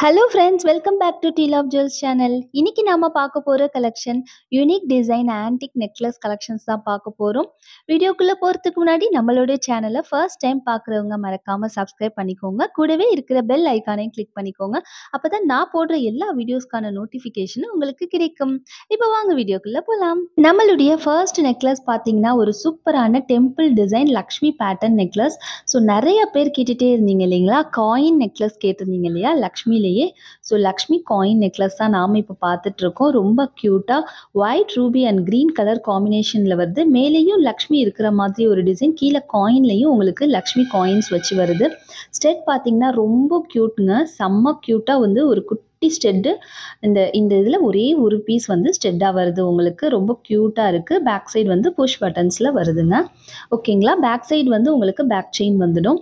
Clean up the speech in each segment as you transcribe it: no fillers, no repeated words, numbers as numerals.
Hello friends, welcome back to T love jewels channel. இன்னைக்கு நாம பார்க்க போற collection unique design antique necklace collections தான் பார்க்க போறோம். வீடியோக்குள்ள போறதுக்கு முன்னாடி நம்மளுடைய சேனலை ஃபர்ஸ்ட் டைம் பார்க்குறவங்க மறக்காம சப்ஸ்கிரைப் பண்ணிக்கோங்க. கூடவே இருக்கிற பெல் ஐக்கானையும் கிளிக் பண்ணிக்கோங்க. அப்பதான் நான் போடுற எல்லா வீடியோஸ்க்கான நோட்டிஃபிகேஷனும் உங்களுக்கு கிடைக்கும். இப்போ வாங்க வீடியோக்குள்ள போகலாம். நம்மளுடைய ஃபர்ஸ்ட் நெக்லஸ் பார்த்தீங்கன்னா ஒரு சூப்பரான temple design Lakshmi pattern necklace. So நிறைய பேர் கேட்டுட்டே இருந்தீங்க இல்லைங்களா, காயின் நெக்லஸ் கேட்டிருந்தீங்க இல்லையா லக்ஷ்மிலேயே. ஸோ லக்ஷ்மி காயின் நெக்லஸ் தான் நாம் இப்போ பார்த்துட்டு இருக்கோம். ரொம்ப க்யூட்டாக white Ruby and green colour காம்பினேஷனில் வருது. மேலேயும் லக்ஷ்மி இருக்கிற மாதிரி ஒரு டிசைன், கீழே காயின்லையும் உங்களுக்கு லக்ஷ்மி காயின்ஸ் வச்சு வருது. ஸ்டெட் பார்த்தீங்கன்னா ரொம்ப க்யூட்டுங்க, செம்ம க்யூட்டாக வந்து ஒரு குட்டி ஸ்டெட்டு. இந்த இந்த இதில் ஒரே ஒரு பீஸ் வந்து ஸ்டெட்டாக வருது உங்களுக்கு, ரொம்ப க்யூட்டாக இருக்குது. பேக் சைடு வந்து புஷ் பட்டன்ஸில் வருதுங்க. ஓகேங்களா, பேக் சைடு வந்து உங்களுக்கு பேக் செயின் வந்துடும்.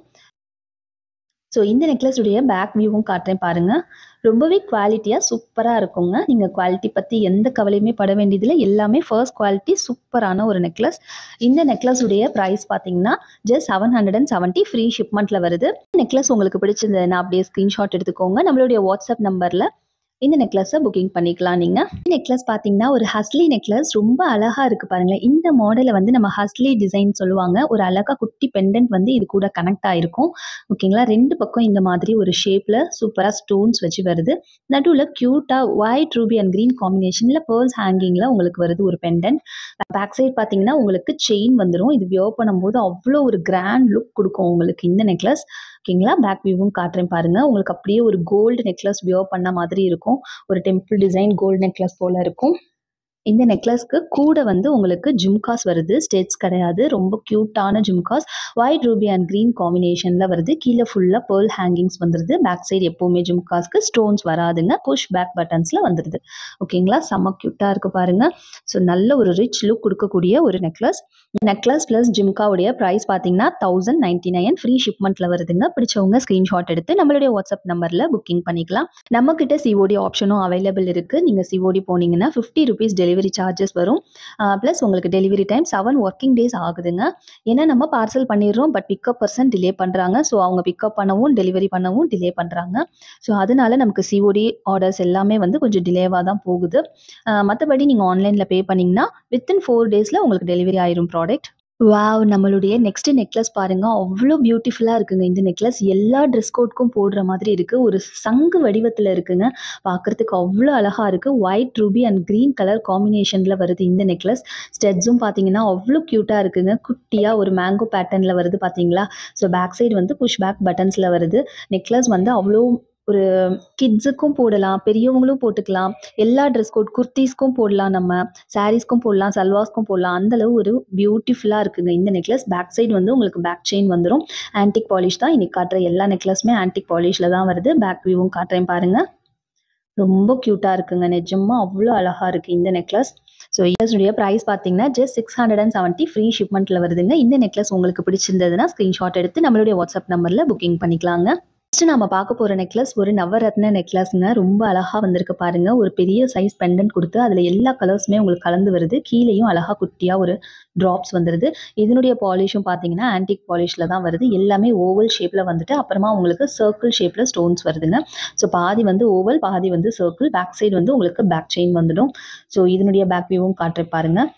ஸோ இந்த நெக்லஸுடைய பேக் வியூவும் காட்டுறேன் பாருங்கள். ரொம்பவே குவாலிட்டியாக சூப்பராக இருக்குங்க. நீங்கள் குவாலிட்டி பற்றி எந்த கவலையுமே பட வேண்டியதில்லை. எல்லாமே ஃபர்ஸ்ட் குவாலிட்டி சூப்பரான ஒரு நெக்லஸ். இந்த நெக்லஸுடைய ப்ரைஸ் பார்த்தீங்கன்னா ஜஸ்ட் 770 ஃப்ரீ ஷிப்மெண்ட்டில் வருது. நெக்லஸ் உங்களுக்கு பிடிச்சிருந்ததுன்னா அப்படியே ஸ்க்ரீன்ஷாட் எடுத்துக்கோங்க. நம்மளுடைய வாட்ஸ்அப் நம்பரில் இந்த நெக்லஸை புக்கிங் பண்ணிக்கலாம். நீங்கள் நெக்லஸ் பார்த்தீங்கன்னா ஒரு ஹஸ்லி நெக்லஸ், ரொம்ப அழகாக இருக்குது பாருங்களேன். இந்த மாடலை வந்து நம்ம ஹஸ்லி டிசைன் சொல்லுவாங்க. ஒரு அழகாக குட்டி பெண்டன்ட் வந்து இது கூட கனெக்ட் ஆகிருக்கும். ஓகேங்களா, ரெண்டு பக்கம் இந்த மாதிரி ஒரு ஷேப்பில் சூப்பராக ஸ்டோன்ஸ் வச்சு வருது. நடுவில் க்யூட்டாக ஒயிட் ரூபி அண்ட் க்ரீன் காம்பினேஷனில் பேர்ல்ஸ் ஹேங்கிங்கில் உங்களுக்கு வருது ஒரு பெண்டன்ட். பேக் சைட் பார்த்தீங்கன்னா உங்களுக்கு செயின் வந்துடும். இது வியர் பண்ணும்போது அவ்வளோ ஒரு கிராண்ட் லுக் கொடுக்கும் உங்களுக்கு இந்த நெக்லஸ். ஓகேங்களா, பேக் வியூவும் காட்டுறேன் பாருங்கள். உங்களுக்கு அப்படியே ஒரு கோல்டு நெக்லஸ் வியர் பண்ண மாதிரி இருக்கும். ஒரு டெம்பிள் டிசைன் கோல்டு நெக்லஸ் போல் இருக்கும். இந்த நெக்லஸ்க்கு கூட வந்து உங்களுக்கு ஜும்காஸ் வருது, ஸ்டெட்ஸ் கிடையாது. ரொம்ப க்யூட்டான jhumkas, white Ruby and green காம்பினேஷனில் வருது. கீழே ஃபுல்லாக பேர்ல் ஹேங்கிங்ஸ் வந்துடுது. பேக் சைடு எப்போவுமே ஜும்காஸ்க்கு ஸ்டோன்ஸ் வராதுங்க, புஷ் பேக் பட்டன்ஸில் வந்துடுது. ஓகேங்களா, செம்ம க்யூட்டாக இருக்குது பாருங்கள். ஸோ நல்ல ஒரு ரிச் லுக் கொடுக்கக்கூடிய ஒரு நெக்லஸ். நெக்லஸ் ப்ளஸ் ஜிம்காவுடைய ப்ரைஸ் பார்த்தீங்கன்னா 1099 ஃப்ரீ ஷிப்மெண்ட்டில் வருதுங்க. பிடிச்சவங்க ஸ்க்ரீன்ஷாட் எடுத்து நம்மளுடைய வாட்ஸ்அப் நம்பரில் புக்கிங் பண்ணிக்கலாம். நம்மக்கிட்ட சிஓடி ஆப்ஷனும் அவைலபிள் இருக்குது. நீங்கள் சிஓடி போனீங்கன்னா 50 ருபீஸ் டெலிவரி சார்ஜஸ் வரும். ப்ளஸ் உங்களுக்கு டெலிவரி டைம் 7 ஒர்க்கிங் டேஸ் ஆகுதுங்க. ஏன்னா நம்ம பார்சல் பண்ணிடுறோம், பட் பிக்கப் பர்சன் டிலே பண்ணுறாங்க. ஸோ அவங்க பிக்கப் பண்ணவும் டெலிவரி பண்ணவும் டிலே பண்ணுறாங்க. ஸோ அதனால நமக்கு சிஓடி ஆர்டர்ஸ் எல்லாமே வந்து கொஞ்சம் டிலேவாக தான் போகுது. மற்றபடி நீங்கள் ஆன்லைனில் பே பண்ணிங்கன்னா வித்தின் 4 டேஸில் உங்களுக்கு டெலிவரி ஆயிரும் ப்ராடக்ட். வாவ், நம்மளுடைய நெக்ஸ்ட் நெக்லஸ் பாருங்க, அவ்வளோ பியூட்டிஃபுல்லாக இருக்குங்க. இந்த நெக்லஸ் எல்லா ட்ரெஸ் கோட்க்கும் போடுற மாதிரி இருக்குது. ஒரு சங்கு வடிவத்தில் இருக்குங்க. பார்க்குறதுக்கு அவ்வளோ அழகாக இருக்குது. White Ruby and green colour காம்பினேஷனில் வருது இந்த நெக்லஸ். ஸ்டெட்ஸும் பார்த்தீங்கன்னா அவ்வளோ க்யூட்டாக இருக்குங்க. குட்டியாக ஒரு மேங்கோ பேட்டர்னில் வருது பார்த்தீங்களா. ஸோ பேக் சைடு வந்து புஷ் பேக் பட்டன்ஸில் வருது. நெக்லஸ் வந்து அவ்வளோ ஒரு கிட்ஸுக்கும் போடலாம், பெரியவங்களும் போட்டுக்கலாம். எல்லா ட்ரெஸ் கோட் குர்த்திஸ்க்கும் போடலாம், நம்ம சாரீஸ்க்கும் போடலாம், சல்வாஸ்க்கும் போடலாம். அந்தளவு ஒரு பியூட்டிஃபுல்லாக இருக்குங்க இந்த நெக்லஸ். பேக் சைடு வந்து உங்களுக்கு பேக் செயின் வந்துடும். ஆன்டிக் பாலிஷ் தான். இன்றைக்கி காட்டுற எல்லா நெக்லஸுமே ஆன்டிக் பாலிஷில் தான் வருது. பேக் வியூவும் காட்டுறேன் பாருங்கள். ரொம்ப க்யூட்டாக இருக்குங்க, நிஜமாக அவ்வளோ அழகாக இருக்குது இந்த நெக்லஸ். ஸோ இதனுடைய ப்ரைஸ் பார்த்தீங்கன்னா ஜஸ்ட் 670 ஃப்ரீ ஷிப்மெண்ட்டில் வருதுங்க. இந்த நெக்லஸ் உங்களுக்கு பிடிச்சிருந்ததுன்னா ஸ்க்ரீன்ஷாட் எடுத்து நம்மளுடைய வாட்ஸ்அப் நம்பரில் புக்கிங் பண்ணிக்கலாங்க. ஃபஸ்ட்டு நம்ம பார்க்க போகிற நெக்லஸ் ஒரு நவரத்ன நெக்லஸ்ங்க. ரொம்ப அழகாக வந்திருக்கு பாருங்கள். ஒரு பெரிய சைஸ் பெண்டன்ட் கொடுத்து அதில் எல்லா கலர்ஸுமே உங்களுக்கு கலந்து வருது. கீழேயும் அழகாக குட்டியாக ஒரு ட்ராப்ஸ் வந்துடுது. இதனுடைய பாலிஷும் பார்த்தீங்கன்னா ஆன்டிக் பாலிஷில் தான் வருது. எல்லாமே ஓவல் ஷேப்பில் வந்துட்டு அப்புறமா உங்களுக்கு சர்க்கிள் ஷேப்பில் ஸ்டோன்ஸ் வருதுங்க. ஸோ பாதி வந்து ஓவல், பாதி வந்து சர்க்கிள். பேக் சைடு வந்து உங்களுக்கு பேக் செயின் வந்துடும். ஸோ இதனுடைய பேக் வியூவும் காட்டுற பாருங்கள்.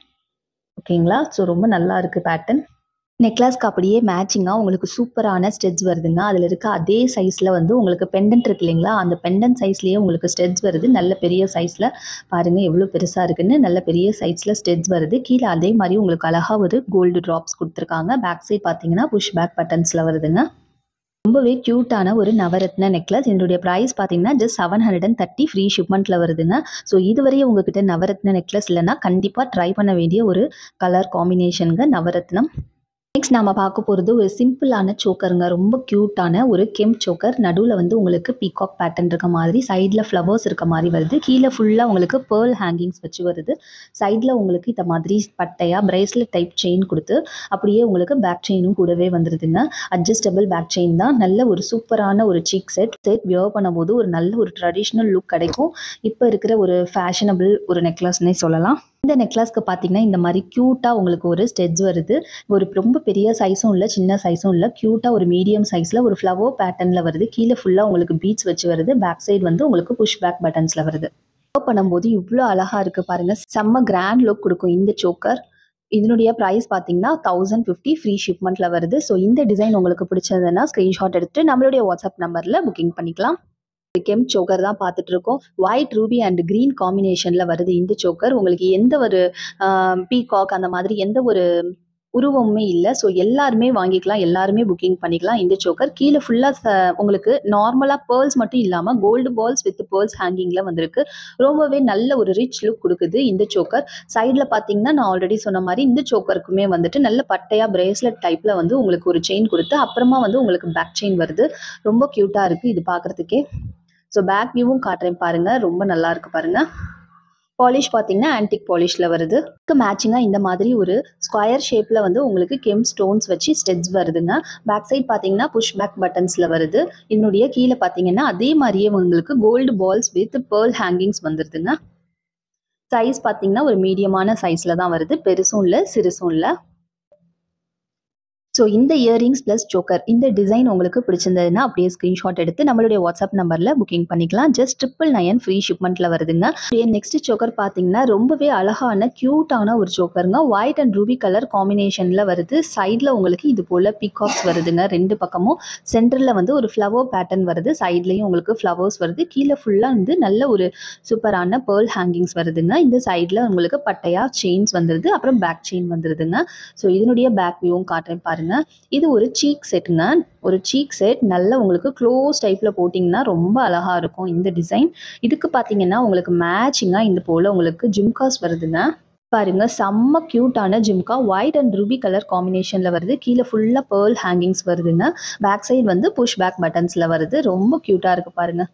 ஓகேங்களா, ஸோ ரொம்ப நல்லா இருக்குது பேட்டர்ன். நெக்லஸ்க்கு அப்படியே மேட்சிங்காக உங்களுக்கு சூப்பரான ஸ்டெட்ஸ் வருதுங்க. அதில் இருக்க அதே சைஸில் வந்து உங்களுக்கு பெண்டன்ட் இருக்கு இல்லைங்களா, அந்த பெண்டன்ட் சைஸ்லேயே உங்களுக்கு ஸ்டெட்ஸ் வருது. நல்ல பெரிய சைஸில் பாருங்கள் எவ்வளோ பெருசாக இருக்குன்னு. நல்ல பெரிய சைஸில் ஸ்டெட்ஸ் வருது. கீழே அதே மாதிரி உங்களுக்கு அழகாக ஒரு கோல்டு ட்ராப்ஸ் கொடுத்துருக்காங்க. பேக் சைட் பார்த்தீங்கன்னா புஷ் பேக் பட்டன்ஸில் வருதுங்க. ரொம்பவே க்யூட்டான ஒரு நவரத்ன நெக்லஸ். இதனுடைய ப்ரைஸ் பார்த்தீங்கன்னா ஜஸ்ட் 730 ஃப்ரீ ஷிப்மெண்ட்டில் வருதுங்க. ஸோ இதுவரையும் உங்ககிட்ட நவரத்ன நெக்லஸ் இல்லைன்னா கண்டிப்பாக ட்ரை பண்ண வேண்டிய ஒரு கலர் காம்பினேஷனுங்க நவரத்னம். நெக்ஸ்ட் நாம பார்க்க போகிறது ஒரு சிம்பிளான சோக்கருங்க. ரொம்ப க்யூட்டான ஒரு கெம்ப் சோக்கர். நடுவில் வந்து உங்களுக்கு பீகாக் பேட்டர்ன் இருக்க மாதிரி, சைடில் ஃப்ளவர்ஸ் இருக்க மாதிரி வருது. கீழே ஃபுல்லாக உங்களுக்கு பேர்ல் ஹேங்கிங்ஸ் வச்சு வருது. சைடில் உங்களுக்கு இந்த மாதிரி பட்டையாக பிரேஸ்லெட் டைப் செயின் கொடுத்து அப்படியே உங்களுக்கு பேக் செயினும் கூடவே வந்துடுதுங்க. அட்ஜஸ்டபிள் பேக் செயின் தான். நல்ல ஒரு சூப்பரான ஒரு சீக் செட் வியர் பண்ணும்போது ஒரு நல்ல ஒரு ட்ரெடிஷ்னல் லுக் கிடைக்கும். இப்போ இருக்கிற ஒரு ஃபேஷனபிள் ஒரு நெக்லஸ்னே சொல்லலாம். இந்த நெக்லஸ்க்கு பார்த்தீங்கன்னா, இந்த மாரி கியூட்டா உங்களுக்கு ஒரு ஸ்டெட்ஸ் வருது. ஒரு ரொம்ப பெரிய சைஸும் இல்ல, சின்ன சைஸும் இல்ல. கியூட்டா ஒரு மீடியம் சைஸ்ல ஒரு ஃப்ளவர் பேட்டர்ன்ல வருது. கீழ ஃபுல்லா உங்களுக்கு பீட்ஸ் வச்சு வருது. பேக் சைடு வந்து உங்களுக்கு புஷ் பேக் பட்டன்ஸ்ல வருது. வியர் பண்ணும்போது இவ்ளோ அழகா இருக்கு பாருங்க. செம்ம கிராண்ட் லுக் குடுக்கும் இந்த சோக்கர். இதனுடைய பிரைஸ் பார்த்தீங்கன்னா, 1050 ஃப்ரீ ஷிப்மெண்ட்ல வருது. ஸோ இந்த டிசைன் உங்களுக்கு பிடிச்சதுன்னா, ஸ்கிரீன்ஷாட் எடுத்துட்டு நம்மளுடைய வாட்ஸ்அப் நம்பர்ல புக்கிங் பண்ணிக்கலாம். கெம்ப் சோக்கர் தான் பார்த்துட்டு இருக்கோம். ஒயிட், ரூபி அண்ட் கிரீன் காம்பினேஷன்ல வருது இந்த சோக்கர். உங்களுக்கு எந்த ஒரு பீகாக் அந்த மாதிரி எந்த ஒரு உருவமுமே இல்ல. ஸோ எல்லாருமே வாங்கிக்கலாம். எல்லாருமே புக்கிங் பண்ணிக்கலாம் இந்த சோக்கர். கீழ ஃபுல்லா உங்களுக்கு நார்மலா பேர்ல்ஸ் மட்டும் இல்லாம கோல்டு பால்ஸ் வித் பேர்ல்ஸ் ஹேங்கிங்ல வந்திருக்கு. ரொம்பவே நல்ல ஒரு ரிச் லுக் குடுக்குது இந்த சோக்கர். சைடுல பார்த்தீங்கன்னா, நான் ஆல்ரெடி சொன்ன மாரி இந்த சோக்கருக்குமே வந்துட்டு நல்ல பட்டையா பிரேஸ்லெட் டைப்ல வந்து உங்களுக்கு ஒரு செயின் குடுத்து, அப்புறமா வந்து உங்களுக்கு பேக் செயின் வருது. ரொம்ப கியூட்டா இருக்கு இது பார்க்கறதுக்கே. ஸோ பேக் வியூவும் காட்டுறேன் பாருங்க. ரொம்ப நல்லா இருக்கு பாருங்க. பாலிஷ் பார்த்தீங்கன்னா, ஆன்டிக் பாலிஷ்ல வருது. இதுக்கு மேட்சிங்கா இந்த மாதிரி ஒரு ஸ்கொயர் ஷேப்ல வந்து உங்களுக்கு கெம்ப் ஸ்டோன்ஸ் வச்சு ஸ்டெட்ஸ் வருதுங்க. பேக் சைட் பார்த்தீங்கன்னா, புஷ் பேக் பட்டன்ஸ்ல வருது. இதனுடைய கீழ பார்த்தீங்கன்னா, அதே மாரியே உங்களுக்கு gold balls with pearl hangings வந்துருதுங்க. சைஸ் பார்த்தீங்கன்னா, ஒரு மீடியமான சைஸ்ல தான் வருது. பெருசும் இல்ல, சிறுசும் இல்ல. ஸோ இந்த இயரிங்ஸ் ப்ளஸ் சோக்கர் இந்த டிசைன் உங்களுக்கு பிடிச்சிருந்ததுன்னா அப்படியே ஸ்க்ரீன்ஷாட் எடுத்து நம்மளுடைய வாட்ஸ்அப் நம்பரில் புக்கிங் பண்ணிக்கலாம். ஜஸ்ட் 999 ஃப்ரீ ஷிப்மெண்ட்டில் வருதுங்க. நெக்ஸ்ட் சோக்கர் பார்த்தீங்கன்னா ரொம்பவே அழகான க்யூட்டான ஒரு சோக்கருங்க. ஒயிட் அண்ட் ரூபி கலர் காம்பினேஷனில் வருது. சைடில் உங்களுக்கு இது போல் பீகாக்ஸ் வருதுங்க. ரெண்டு பக்கமும் சென்டரில் வந்து ஒரு ஃப்ளவர் பேட்டர்ன் வருது. சைட்லேயும் உங்களுக்கு ஃப்ளவர்ஸ் வருது. கீழே ஃபுல்லாக வந்து நல்ல ஒரு சூப்பரான பேர்ல் ஹேங்கிங்ஸ் வருதுங்க. இந்த சைடில் உங்களுக்கு பட்டையாக செயின்ஸ் வந்துடுது. அப்புறம் பேக் செயின் வந்துடுதுங்க. ஸோ இதனுடைய பேக் வியூவும் காட்டுறேன் பாருங்க. இது ஒரு சீக் செட்டுங்க. ஒரு சீக் செட் நல்ல உங்களுக்கு க்ளோஸ் டைப்ல போட்டிங்கன்னா ரொம்ப அழகா இருக்கும் இந்த டிசைன். இதுக்கு பார்த்தீங்கன்னா உங்களுக்கு மேட்சிங்கா இந்த போல உங்களுக்கு ஜிம்காஸ் வருதுங்க. பாருங்க செம்ம கியூட்டான jhumka white and ruby colour காம்பினேஷன்ல வருது. கீழே ஃபுல்லா பேர்ல் ஹேங்கிங்ஸ் வருதுங்க. பேக் சைடு வந்து புஷ் பேக் பட்டன்ஸ்ல வருது. ரொம்ப கியூட்டா இருக்கு பாருங்க.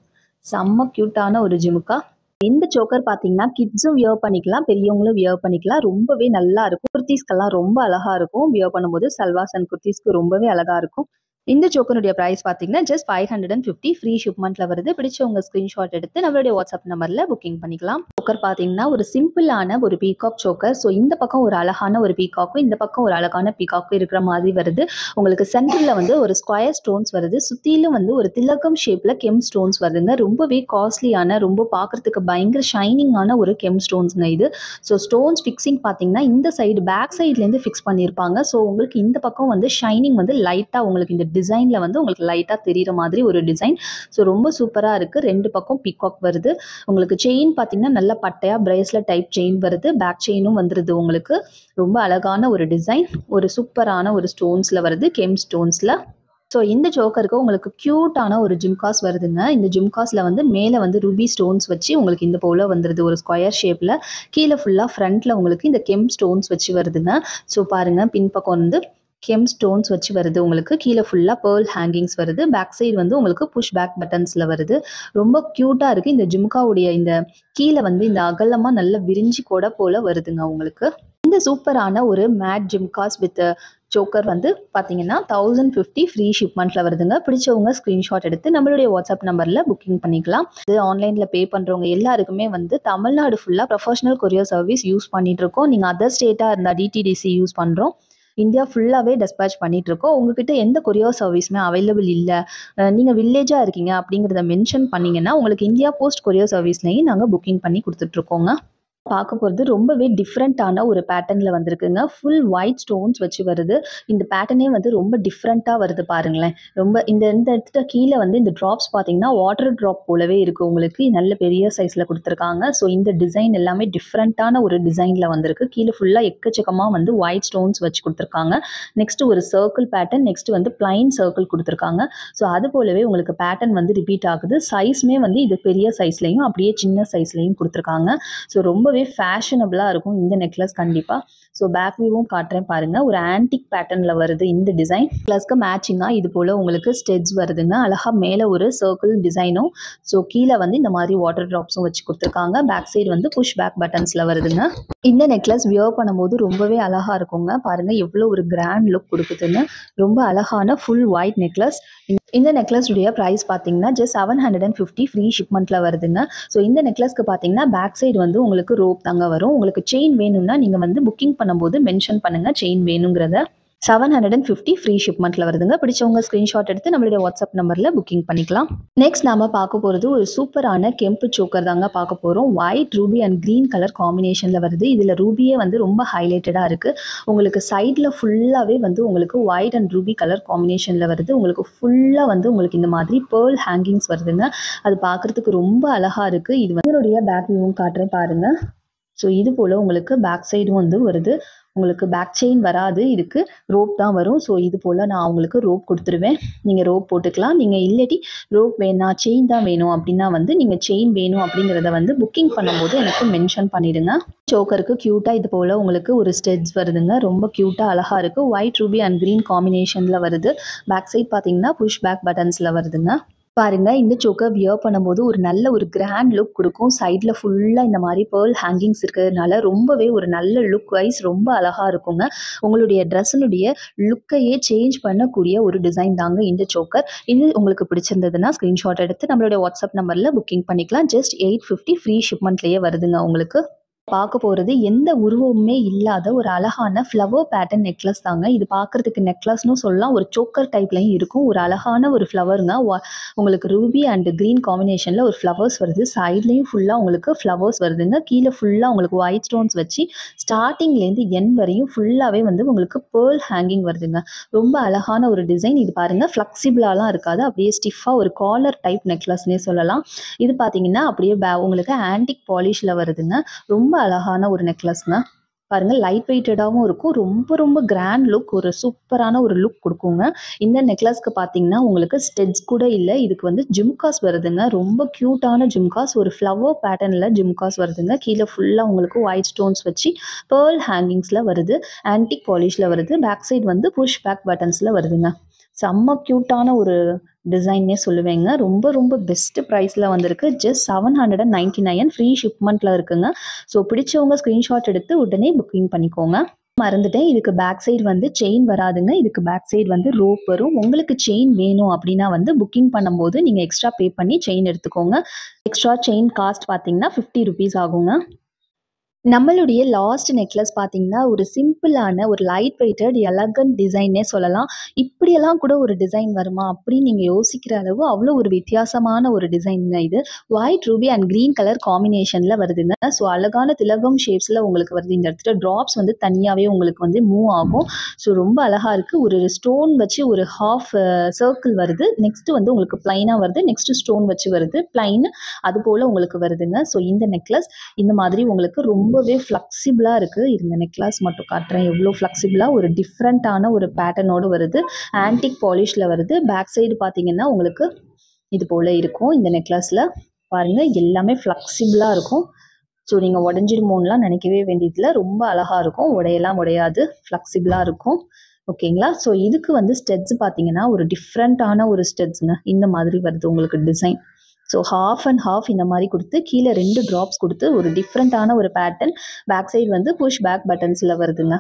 செம்ம கியூட்டான ஒரு ஜிம்கா. இந்த சோக்கர் பார்த்தீங்கன்னா கிட்ஸும் வியர் பண்ணிக்கலாம், பெரியவங்களும் வியர் பண்ணிக்கலாம். ரொம்பவே நல்லா இருக்கும். குர்தீஸ்க்கெல்லாம் ரொம்ப அழகா இருக்கும். வியர் பண்ணும்போது சல்வாஸ் அண்ட் குர்தீஸ்க்கு ரொம்பவே அழகா இருக்கும். இந்த சோக்கருடைய பிரைஸ் பார்த்தீங்கன்னா ஜஸ்ட் 550 ஃப்ரீ ஷிப்மெண்ட்ல வருது. பிடிச்சவங்க ஸ்கிரீன்ஷாட் எடுத்து நம்மளுடைய வாட்ஸ்அப் நம்பர்ல புக்கிங் பண்ணிக்கலாம். சோக்கர் பார்த்தீங்கன்னா ஒரு சிம்பிளான ஒரு பீகாக் சோக்கர். ஸோ இந்த பக்கம் ஒரு அழகான ஒரு பீகாக்கும், இந்த பக்கம் ஒரு அழகான பீகாக்கும் இருக்கிற மாதிரி வருது. உங்களுக்கு சென்டரில் வந்து ஒரு ஸ்கொயர் ஸ்டோன்ஸ் வருது. சுற்றிலும் வந்து ஒரு திலகம் ஷேப்பில் கெம் ஸ்டோன்ஸ் வருதுங்க. ரொம்பவே காஸ்ட்லியான ரொம்ப பார்க்குறதுக்கு பயங்கர ஷைனிங்கான ஒரு கெம் ஸ்டோன்ஸுங்க இது. ஸோ ஸ்டோன்ஸ் ஃபிக்ஸிங் பார்த்தீங்கன்னா இந்த சைடு பேக் சைட்லேருந்து ஃபிக்ஸ் பண்ணியிருப்பாங்க. ஸோ உங்களுக்கு இந்த பக்கம் வந்து ஷைனிங் வந்து லைட்டாக உங்களுக்கு இந்த டிசைனில் வந்து உங்களுக்கு லைட்டாக தெரிகிற மாதிரி ஒரு டிசைன். ஸோ ரொம்ப சூப்பராக இருக்குது. ரெண்டு பக்கம் பீகாக் வருது. உங்களுக்கு செயின் பார்த்தீங்கன்னா நல்ல பட்டையாக பிரேஸ்லெட் டைப் செயின் வருது. பேக் செயினும் வந்துடுது உங்களுக்கு. ரொம்ப அழகான ஒரு டிசைன். ஒரு சூப்பரான ஒரு ஸ்டோன்ஸில் வருது, கெம் ஸ்டோன்ஸில். ஸோ இந்த சோக்கருக்கு உங்களுக்கு க்யூட்டான ஒரு ஜிம்காஸ் வருதுங்க. இந்த ஜிம்காஸில் வந்து மேலே வந்து ரூபி ஸ்டோன்ஸ் வச்சு உங்களுக்கு இந்த போல் வந்துடுது ஒரு ஸ்கொயர் ஷேப்பில். கீழே ஃபுல்லாக ஃப்ரண்ட்டில் உங்களுக்கு இந்த கெம் ஸ்டோன்ஸ் வச்சு வருதுங்க. ஸோ பாருங்கள் பின்பக்கம் வந்து கெம் ஸ்டோன்ஸ் வச்சு வருது உங்களுக்கு. கீழே ஃபுல்லாக பேர்ல் ஹேங்கிங்ஸ் வருது. பேக் சைடு வந்து உங்களுக்கு புஷ் பேக் பட்டன்ஸில் வருது. ரொம்ப க்யூட்டாக இருக்குது. இந்த ஜிம்காவுடைய இந்த கீழே வந்து இந்த அகலமாக நல்ல விரிஞ்சி கொடை போல் வருதுங்க உங்களுக்கு. இந்த சூப்பரான ஒரு மேட் ஜிம்காஸ் வித் சோக்கர் வந்து பார்த்தீங்கன்னா 1050 ஃப்ரீ ஷிப்மெண்ட்டில் வருதுங்க. பிடிச்சவங்க ஸ்க்ரீன்ஷாட் எடுத்து நம்மளுடைய வாட்ஸ்அப் நம்பரில் புக்கிங் பண்ணிக்கலாம். இது ஆன்லைனில் பே பண்ணுறவங்க எல்லாருக்குமே வந்து தமிழ்நாடு ஃபுல்லாக ப்ரொஃபஷனல் கொரியர் சர்வீஸ் யூஸ் பண்ணிகிட்டு இருக்கோம். நீங்கள் அதர் ஸ்டேட்டாக இருந்தால் டிடிடிசி யூஸ் பண்ணுறோம். இந்தியா ஃபுல்லாகவே டெஸ்பேச் பண்ணிகிட்ருக்கோம். உங்ககிட்ட எந்த கொரியர் சர்வீஸுமே அவைலபிள் இல்லை, நீங்கள் வில்லேஜாக இருக்கீங்க அப்படிங்கிறத மென்ஷன் பண்ணிங்கன்னா உங்களுக்கு இந்தியா போஸ்ட் கொரியர் சர்வீஸ்லேயும் நாங்கள் புக்கிங் பண்ணி கொடுத்துட்ருக்கோங்க. பார்க்க போகிறது ரொம்பவே டிஃப்ரெண்ட்டான ஒரு பேட்டர்னில் வந்திருக்குங்க. ஃபுல் ஒயிட் ஸ்டோன்ஸ் வச்சு வருது. இந்த பேட்டர்னே வந்து ரொம்ப டிஃப்ரெண்ட்டாக வருது பாருங்களேன். ரொம்ப இந்த இந்த இடத்துல கீழே வந்து இந்த ட்ராப்ஸ் பார்த்தீங்கன்னா வாட்டர் ட்ராப் போலவே இருக்குது உங்களுக்கு. நல்ல பெரிய சைஸில் கொடுத்துருக்காங்க. ஸோ இந்த டிசைன் எல்லாமே டிஃப்ரெண்ட்டான ஒரு டிசைனில் வந்திருக்கு. கீழே ஃபுல்லாக எக்கச்சக்கமாக வந்து ஒயிட் ஸ்டோன்ஸ் வச்சு கொடுத்துருக்காங்க. நெக்ஸ்ட்டு ஒரு சர்க்கிள் பேட்டர்ன், நெக்ஸ்ட்டு வந்து பிளைன் சர்க்கிள் கொடுத்துருக்காங்க. ஸோ அது போலவே உங்களுக்கு பேட்டர்ன் வந்து ரிப்பீட் ஆகுது. சைஸுமே வந்து இது பெரிய சைஸ்லையும் அப்படியே சின்ன சைஸ்லையும் கொடுத்துருக்காங்க. ஸோ ரொம்பவே ஃபேஷனபிளாக இருக்கும் இந்த நெக்லஸ் கண்டிப்பாக. ஸோ பேக் வியூவும் காட்டுறேன் பாருங்கள். ஒரு ஆன்டிக் பேட்டர்னில் வருது இந்த டிசைன். ப்ளஸ்க்கு மேட்சிங்காக இது போல் உங்களுக்கு ஸ்டெட்ஸ் வருதுங்க. அழகாக மேலே ஒரு சர்க்கிள் டிசைனும், ஸோ கீழே வந்து இந்த மாதிரி வாட்டர் ட்ராப்ஸும் வச்சு கொடுத்துருக்காங்க. பேக் சைடு வந்து புஷ் பேக் பட்டன்ஸில் வருதுங்க. இந்த நெக்லஸ் வியர் பண்ணும்போது ரொம்பவே அழகாக இருக்குங்க. பாருங்கள் எவ்வளோ ஒரு கிராண்ட் லுக் கொடுக்குதுன்னு. ரொம்ப அழகான ஃபுல் ஒயிட் நெக்லஸ். இந்த நெக்லஸுடைய ப்ரைஸ் பார்த்தீங்கன்னா ஜஸ்ட் 750 ஃப்ரீ ஷிப்மெண்ட்டில் வருதுங்க. ஸோ இந்த நெக்லஸ்க்கு பார்த்தீங்கன்னா பேக் சைடு வந்து உங்களுக்கு ரோப் தாங்க வரும். உங்களுக்கு செயின் வேணும்னா நீங்கள் வந்து புக்கிங் பண்ணும்போது மென்ஷன் பண்ணுங்கள் செயின் வேணுங்கிறத. 750 ஃப்ரீ ஷிப்மெண்ட்டில் வருதுங்க. பிடிச்சவங்க ஸ்க்ரீன்ஷாட் எடுத்து நம்மளுடைய வாட்ஸ்அப் நம்பரில் புக்கிங் பண்ணிக்கலாம். நெக்ஸ்ட் நாம பார்க்க போகிறது ஒரு சூப்பரான கெம்பு சோக்கர் தாங்க பார்க்க போகிறோம். White Ruby and green colour காம்பினேஷனில் வருது. இதில் ரூபியே வந்து ரொம்ப ஹைலைட்டடாக இருக்குது. உங்களுக்கு சைடில் ஃபுல்லாகவே வந்து உங்களுக்கு ஒயிட் அண்ட் ரூபி கலர் காம்பினேஷனில் வருது. உங்களுக்கு ஃபுல்லாக வந்து உங்களுக்கு இந்த மாதிரி பேர்ல் ஹேங்கிங்ஸ் வருதுங்க. அது பார்க்குறதுக்கு ரொம்ப அழகாக இருக்குது. இது வந்து என்னுடைய பேக் வியூவும் காட்டுறேன் பாருங்கள். ஸோ இது போல் உங்களுக்கு பேக் சைடும் வந்து வருது. உங்களுக்கு பேக் செயின் வராது, இதுக்கு ரோப் தான் வரும். ஸோ இது போல் நான் உங்களுக்கு ரோப் கொடுத்துருவேன். நீங்கள் ரோப் போட்டுக்கலாம். நீங்கள் இல்லாட்டி ரோப் வேணாம் செயின் தான் வேணும் அப்படின்னா வந்து நீங்கள் செயின் வேணும் அப்படிங்கிறத வந்து புக்கிங் பண்ணும்போது எனக்கு மென்ஷன் பண்ணிவிடுங்க. சோக்கருக்கு க்யூட்டாக இது போல் உங்களுக்கு ஒரு ஸ்டெட்ஸ் வருதுங்க. ரொம்ப க்யூட்டாக அழகாக இருக்குது. ஒயிட் ரூபி அண்ட் க்ரீன் காம்பினேஷனில் வருது. பேக் சைட் பார்த்தீங்கன்னா புஷ் பேக் பட்டன்ஸில் வருதுங்க. பாருங்கள் இந்த சோக்கர் வியர் பண்ணும்போது ஒரு நல்ல ஒரு கிராண்ட் லுக் கொடுக்கும். சைடில் ஃபுல்லாக இந்த மாதிரி பேர்ல் ஹேங்கிங்ஸ் இருக்கிறதுனால ரொம்பவே ஒரு நல்ல லுக் வைஸ் ரொம்ப அழகாக இருக்குங்க. உங்களுடைய ட்ரெஸ்ஸினுடைய லுக்கையே சேஞ்ச் பண்ணக்கூடிய ஒரு டிசைன் தாங்க இந்த சோக்கர். இது உங்களுக்கு பிடிச்சிருந்ததுன்னா ஸ்க்ரீன்ஷாட் எடுத்து நம்மளுடைய வாட்ஸ்அப் நம்பரில் புக்கிங் பண்ணிக்கலாம். ஜஸ்ட் 850 ஃப்ரீ ஷிப்மெண்ட்லேயே வருதுங்க உங்களுக்கு. பார்க்க போகிறது எந்த உருவமுமே இல்லாத ஒரு அழகான ஃப்ளவர் பேட்டர்ன் நெக்லஸ் தாங்க. இது பார்க்குறதுக்கு நெக்லஸ்னு சொல்லலாம். ஒரு சோக்கர் டைப்லையும் இருக்கும். ஒரு அழகான ஒரு ஃப்ளவருங்க. உங்களுக்கு ரூபி அண்ட் க்ரீன் காம்பினேஷனில் ஒரு ஃப்ளவர்ஸ் வருது. சைட்லேயும் ஃபுல்லாக உங்களுக்கு ஃப்ளவர்ஸ் வருதுங்க. கீழே ஃபுல்லாக உங்களுக்கு ஒயிட் ஸ்டோன்ஸ் வச்சு ஸ்டார்டிங்லேருந்து எண்ட் வரையும் ஃபுல்லாகவே வந்து உங்களுக்கு பேர்ல் ஹேங்கிங் வருதுங்க. ரொம்ப அழகான ஒரு டிசைன். இது பாருங்கள் ஃப்ளெக்சிபிளாலாம் இருக்காது. அப்படியே ஸ்டிஃபாக ஒரு காலர் டைப் நெக்லஸ்னே சொல்லலாம். இது பார்த்தீங்கன்னா அப்படியே உங்களுக்கு ஆன்டிக் பாலிஷில் வருதுங்க. ரொம்ப அழகான ஒரு நெக்லஸ்ங்க. பாருங்கள் லைட் வெயிட்டடாகவும் இருக்கும். ரொம்ப ரொம்ப கிராண்ட் லுக், ஒரு சூப்பரான ஒரு லுக் கொடுக்குங்க. இந்த நெக்லஸ்க்கு பார்த்தீங்கன்னா உங்களுக்கு ஸ்டெட்ஸ் கூட இல்லை. இதுக்கு வந்து ஜிம்காஸ் வருதுங்க. ரொம்ப க்யூட்டான ஜிம்காஸ். ஒரு ஃப்ளவர் பேட்டர்னில் ஜிம்காஸ் வருதுங்க. கீழே ஃபுல்லாக உங்களுக்கு ஒயிட் ஸ்டோன்ஸ் வச்சு பேர்ல் ஹேங்கிங்ஸில் வருது. ஆன்டிக் பாலிஷில் வருது. பேக் சைடு வந்து புஷ் பேக் பட்டன்ஸில் வருதுங்க. செம்ம க்யூட்டான ஒரு டிசைன்னே சொல்லுவேங்க. ரொம்ப ரொம்ப பெஸ்ட்டு ப்ரைஸில் வந்திருக்கு. ஜஸ்ட் 799 ஃப்ரீ ஷிப்மெண்ட்டில் இருக்குங்க. ஸோ பிடிச்சவங்க ஸ்க்ரீன்ஷாட் எடுத்து உடனே புக்கிங் பண்ணிக்கோங்க. மறந்துட்டேன், இதுக்கு பேக் சைடு வந்து செயின் வராதுங்க. இதுக்கு பேக் சைடு வந்து ரோப் வரும். உங்களுக்கு செயின் வேணும் அப்படின்னா வந்து புக்கிங் பண்ணும்போது நீங்கள் எக்ஸ்ட்ரா பே பண்ணி செயின் எடுத்துக்கோங்க. எக்ஸ்ட்ரா செயின் காஸ்ட் பார்த்தீங்கன்னா 50 ருபீஸ் ஆகுங்க. நம்மளுடைய லாஸ்ட் நெக்லஸ் பார்த்தீங்கன்னா ஒரு சிம்பிளான ஒரு லைட் வெயிட்டட் எலகன்ட் டிசைன்னே சொல்லலாம். இப்படியெல்லாம் கூட ஒரு டிசைன் வருமா அப்படின்னு நீங்கள் யோசிக்கிற அளவு அவ்வளோ ஒரு வித்தியாசமான ஒரு டிசைனுங்க இது. White Ruby and green colour காம்பினேஷனில் வருதுங்க. ஸோ அழகான திலகம் ஷேப்ஸில் உங்களுக்கு வருது. இந்த இடத்துல ட்ராப்ஸ் வந்து தனியாகவே உங்களுக்கு வந்து மூவ் ஆகும். ஸோ ரொம்ப அழகாக இருக்குது. ஒரு ஸ்டோன் வச்சு ஒரு ஹாஃப் சர்க்கிள் வருது. நெக்ஸ்ட்டு வந்து உங்களுக்கு ப்ளைனாக வருது. நெக்ஸ்ட்டு ஸ்டோன் வச்சு வருது ப்ளைன். அது போல் உங்களுக்கு வருதுங்க. ஸோ இந்த நெக்லஸ் இந்த மாதிரி உங்களுக்கு ரொம்பவே ஃப்ளெக்சிபிளாக இருக்குது. இந்த நெக்லஸ் மட்டும் காட்டுறேன் எவ்வளோ ஃப்ளெக்சிபிளாக ஒரு டிஃப்ரெண்ட்டான ஒரு பேட்டர்னோடு வருது. ஆன்டிக் பாலிஷில் வருது. பேக் சைடு பார்த்தீங்கன்னா உங்களுக்கு இது போல் இருக்கும். இந்த நெக்லஸில் பாருங்கள் எல்லாமே ஃப்ளெக்சிபிளாக இருக்கும். ஸோ நீங்கள் உடஞ்சிடுமோன்னுலாம் நினைக்கவே வேண்டியதில்லை. ரொம்ப அழகாக இருக்கும். உடையெல்லாம் உடையாது. ஃப்ளெக்சிபிளாக இருக்கும். ஓகேங்களா. ஸோ இதுக்கு வந்து ஸ்டெட்ஸ் பார்த்தீங்கன்னா ஒரு டிஃப்ரெண்ட்டான ஒரு ஸ்டெட்ஸுங்க. இந்த மாதிரி வருது உங்களுக்கு design. So half and half இந்த மாதிரி கொடுத்து கீழே 2 ட்ராப்ஸ் கொடுத்து ஒரு டிஃப்ரெண்ட்டான ஒரு பேட்டர்ன். பேக் சைடு வந்து புஷ் பேக் பட்டன்ஸில் வருதுங்க.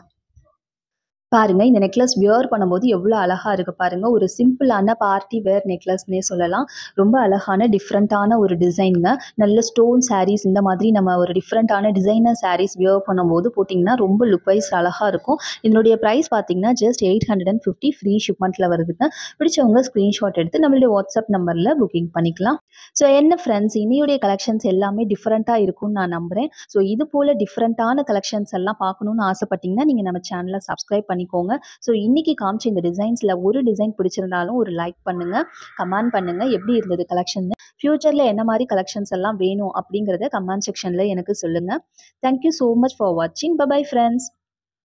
பாருங்கள் இந்த நெக்லஸ் வியர் பண்ணும்போது எவ்வளோ அழகாக இருக்குது பாருங்கள். ஒரு சிம்பிளான பார்ட்டி வேர் நெக்லஸ்னே சொல்லலாம். ரொம்ப அழகான டிஃப்ரெண்ட்டான ஒரு டிசைனுங்க. நல்ல ஸ்டோன் சாரீஸ் இந்த மாதிரி நம்ம ஒரு டிஃப்ரெண்ட்டான டிசைனர் சாரீஸ் வியர் பண்ணும்போது போட்டிங்கன்னா ரொம்ப லுக் வைஸ் அழகாக இருக்கும். இதனுடைய ப்ரைஸ் பார்த்தீங்கன்னா ஜஸ்ட் 850 ஃப்ரீ ஷிப்மெண்ட்டில் வருதுங்க. பிடிச்சவங்க ஸ்க்ரீன்ஷாட் எடுத்து நம்மளுடைய வாட்ஸ்அப் நம்பரில் புக்கிங் பண்ணிக்கலாம். ஸோ என்ன ஃப்ரெண்ட்ஸ், இனியுடைய கலெக்ஷன்ஸ் எல்லாமே டிஃப்ரெண்ட்டாக இருக்கும்னு நான் நம்புகிறேன். ஸோ இது போல் டிஃப்ரெண்ட்டான கலெக்ஷன்ஸ் எல்லாம் பார்க்கணுன்னு ஆசைப்பட்டீங்கன்னா நீங்கள் நம்ம சேனலை சப்ஸ்கிரைப் பண்ணிக்கோங்க. ஸோ இன்றைக்கி காமிச்ச இந்த டிசைன்ஸில் ஒரு டிசைன் பிடிச்சிருந்தாலும் ஒரு லைக் பண்ணுங்கள், கமெண்ட் பண்ணுங்கள் எப்படி இருந்தது கலெக்ஷன். ஃப்யூச்சரில் என்ன மாதிரி கலெக்ஷன்ஸ் எல்லாம் வேணும் அப்படிங்கிறத கமெண்ட் செக்ஷனில் எனக்கு சொல்லுங்கள். தேங்க்யூ ஸோ மச் ஃபார் வாட்சிங். Bye friends.